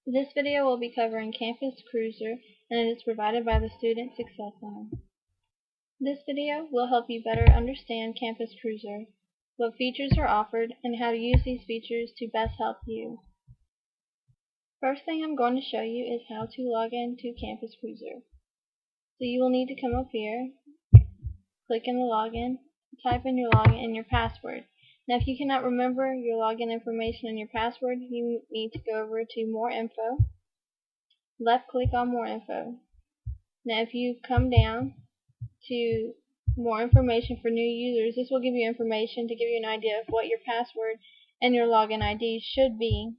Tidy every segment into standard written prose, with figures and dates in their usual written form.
This video will be covering CampusCruiser, and it is provided by the Student Success Center. This video will help you better understand CampusCruiser, what features are offered, and how to use these features to best help you. First thing I'm going to show you is how to log in to CampusCruiser. So you will need to come up here, click in the login, type in your login and your password. Now if you cannot remember your login information and your password, you need to go over to More Info, left click on More Info. Now if you come down to More Information for New Users, this will give you information to give you an idea of what your password and your login ID should be.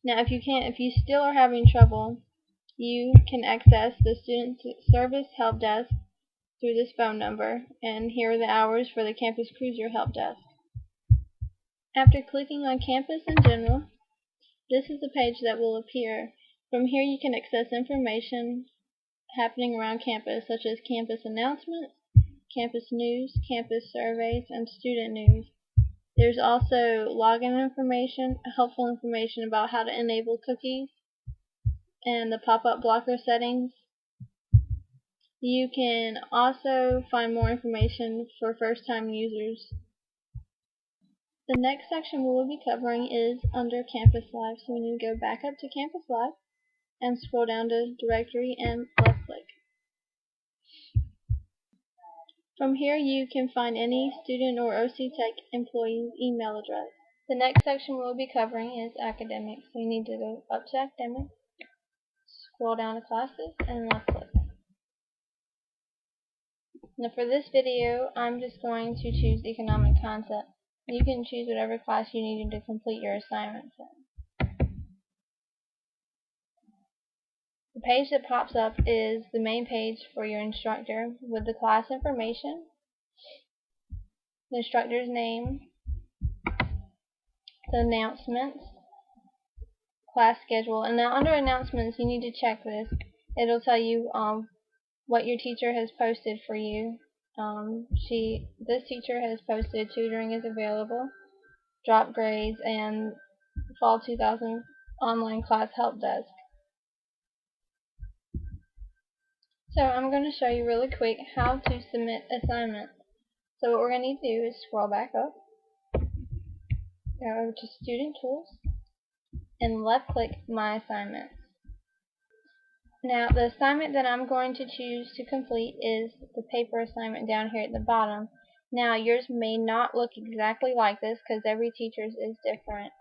Now if you still are having trouble, you can access the Student Service Help Desk through this phone number, and here are the hours for the CampusCruiser Help Desk. After clicking on Campus in General, this is the page that will appear. From here you can access information happening around campus, such as campus announcements, campus news, campus surveys, and student news. There's also login information, helpful information about how to enable cookies, and the pop-up blocker settings. You can also find more information for first-time users. The next section we will be covering is under Campus Live, so we need to go back up to Campus Live and scroll down to Directory and left click. From here you can find any student or OC Tech employee's email address. The next section we will be covering is Academics, so you need to go up to Academics, scroll down to Classes, and left click. Now for this video, I'm just going to choose Economic Concept. You can choose whatever class you need to complete your assignments in. The page that pops up is the main page for your instructor with the class information, the instructor's name, the announcements, class schedule. And now under announcements you need to check this. It'll tell you what your teacher has posted for you. This teacher has posted tutoring is available, drop grades, and fall 2000 online class help desk. So I'm going to show you really quick how to submit assignments. So what we're going to need to do is scroll back up, go over to Student Tools, and left click My Assignments. Now the assignment that I'm going to choose to complete is the paper assignment down here at the bottom. Now yours may not look exactly like this because every teacher's is different.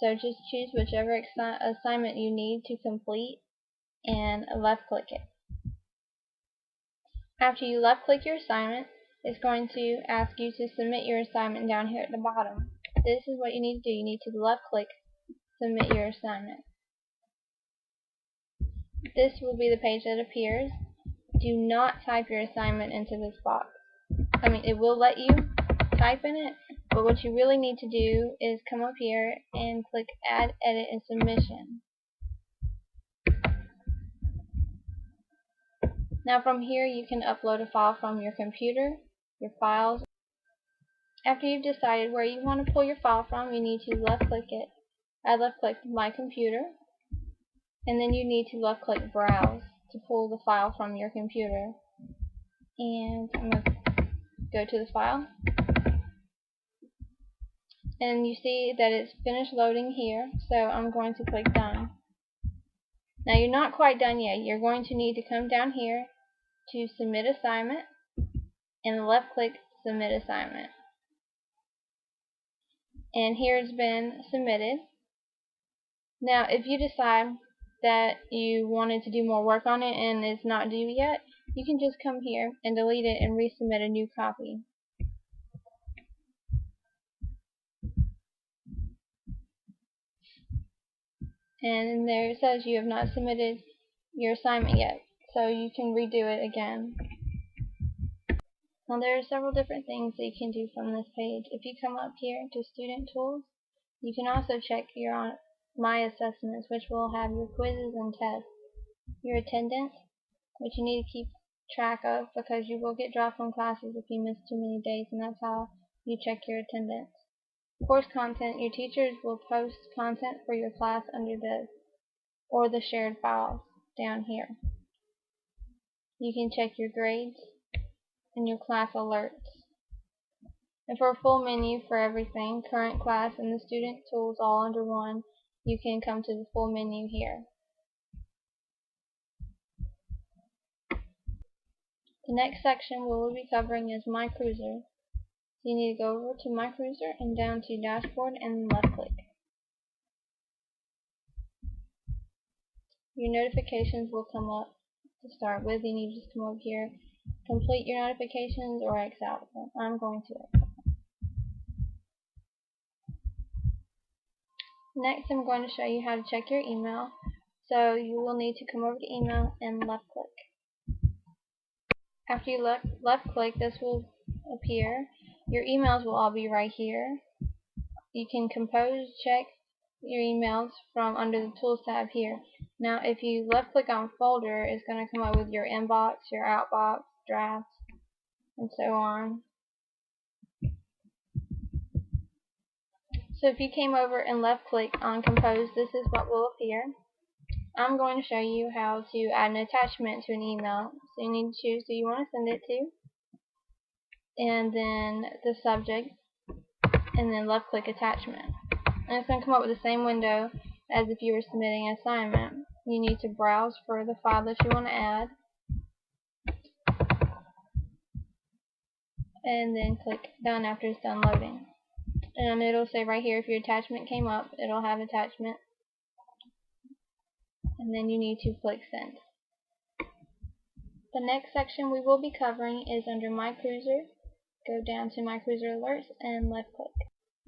So just choose whichever assignment you need to complete and left click it. After you left click your assignment, it's going to ask you to submit your assignment down here at the bottom. This is what you need to do. You need to left click Submit Your Assignment. This will be the page that appears. Do not type your assignment into this box. It will let you type in it, but what you really need to do is come up here and click Add, Edit, and Submission. Now from here you can upload a file from your computer, your files. After you've decided where you want to pull your file from, you need to left click it. I left click My Computer, and then you need to left click Browse to pull the file from your computer. And I'm going to go to the file, and you see that it's finished loading here, so I'm going to click Done. Now you're not quite done yet. You're going to need to come down here to Submit Assignment and left click Submit Assignment. And here it's been submitted. Now if you decide that you wanted to do more work on it and it's not due yet, you can just come here and delete it and resubmit a new copy. And there it says you have not submitted your assignment yet, so you can redo it again. Now there are several different things that you can do from this page. If you come up here to Student Tools, you can also check your My Assessments, which will have your quizzes and tests, your attendance, which you need to keep track of because you will get dropped from classes if you miss too many days, and that's how you check your attendance. Course content. Your teachers will post content for your class under this, or the shared files down here. You can check your grades and your class alerts. And for a full menu for everything, current class and the student tools all under one, you can come to the full menu here. The next section we will be covering is My Cruiser. So you need to go over to My Cruiser and down to Dashboard and left click. Your notifications will come up to start with. You need to just come over here, complete your notifications or X out them. I'm going to X out. Next, I'm going to show you how to check your email. So you will need to come over to email and left click. After you left click, this will appear. Your emails will all be right here. You can check your emails from under the Tools tab here. Now, if you left click on Folder, it's going to come up with your inbox, your outbox, drafts, and so on. So if you came over and left click on Compose, this is what will appear. I'm going to show you how to add an attachment to an email. So you need to choose who you want to send it to, and then the subject, and then left click attachment. And it's going to come up with the same window as if you were submitting an assignment. You need to browse for the file that you want to add, and then click done after it's done loading. And it'll say right here, if your attachment came up, it'll have attachment, and then you need to click send. The next section we will be covering is under My Cruiser. Go down to My Cruiser Alerts and left click.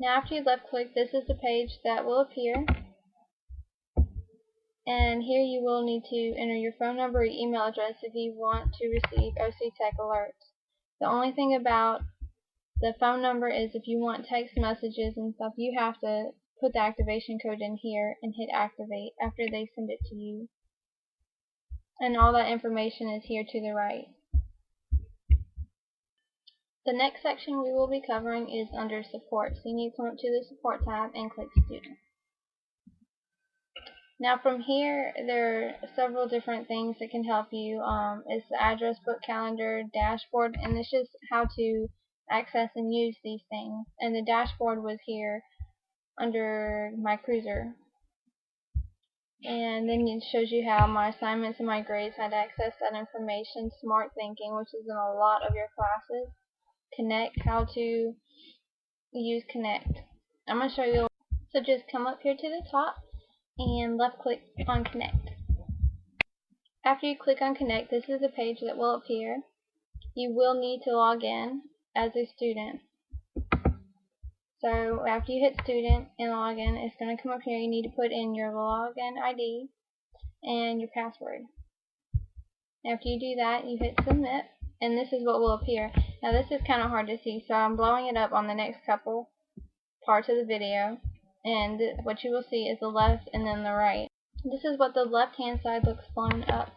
Now after you left click, this is the page that will appear, and here you will need to enter your phone number or email address if you want to receive OC Tech alerts. The only thing about the phone number is if you want text messages and stuff, you have to put the activation code in here and hit activate after they send it to you. And all that information is here to the right. The next section we will be covering is under Support. So you need to come up to the Support tab and click Student. Now from here, there are several different things that can help you. It's the address book, calendar, dashboard, and it's just how to access and use these things. And the dashboard was here under My Cruiser. And then it shows you how my assignments and my grades had access to that information. Smart Thinking, which is in a lot of your classes. Connect, how to use Connect. I'm going to show you. So just come up here to the top and left click on Connect. After you click on Connect, this is a page that will appear. You will need to log in as a student. So after you hit student and log in, it's going to come up here. You need to put in your login ID and your password. After you do that, you hit submit, and this is what will appear. Now this is kind of hard to see, so I'm blowing it up on the next couple parts of the video, and what you will see is the left and then the right. This is what the left hand side looks blown up,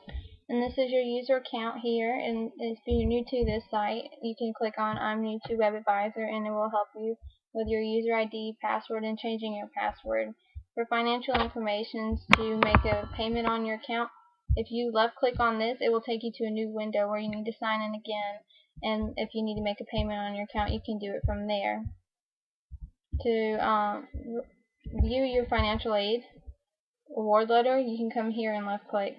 and this is your user account here. And if you're new to this site, you can click on I'm new to Web Advisor, and it will help you with your user ID, password, and changing your password. For financial information, to make a payment on your account, if you left click on this, it will take you to a new window where you need to sign in again, and if you need to make a payment on your account, you can do it from there. To view your financial aid award letter, you can come here and left click.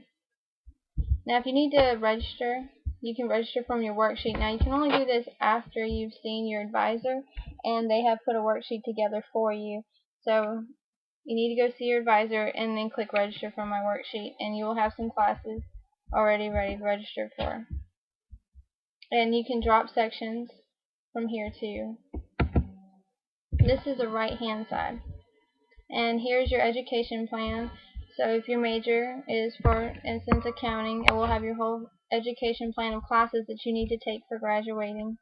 Now if you need to register, you can register from your worksheet. Now you can only do this after you've seen your advisor and they have put a worksheet together for you. So you need to go see your advisor and then click register from my worksheet, and you will have some classes already ready to register for. And you can drop sections from here too. This is the right hand side. And here's your education plan. So if your major is, for instance, accounting, it will have your whole education plan of classes that you need to take for graduating.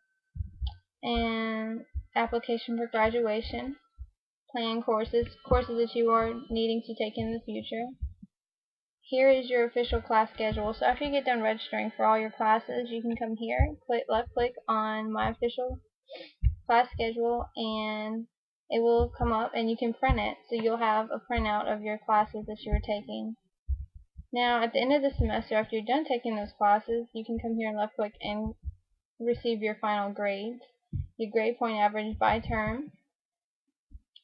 And application for graduation, plan courses that you are needing to take in the future. Here is your official class schedule. So after you get done registering for all your classes, you can come here, left click on my official class schedule, and it will come up and you can print it, so you'll have a printout of your classes that you were taking. Now at the end of the semester, after you're done taking those classes, you can come here and left click and receive your final grades, your grade point average by term,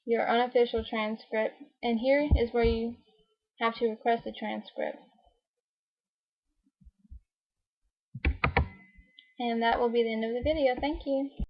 your unofficial transcript, and here is where you have to request a transcript. And that will be the end of the video. Thank you.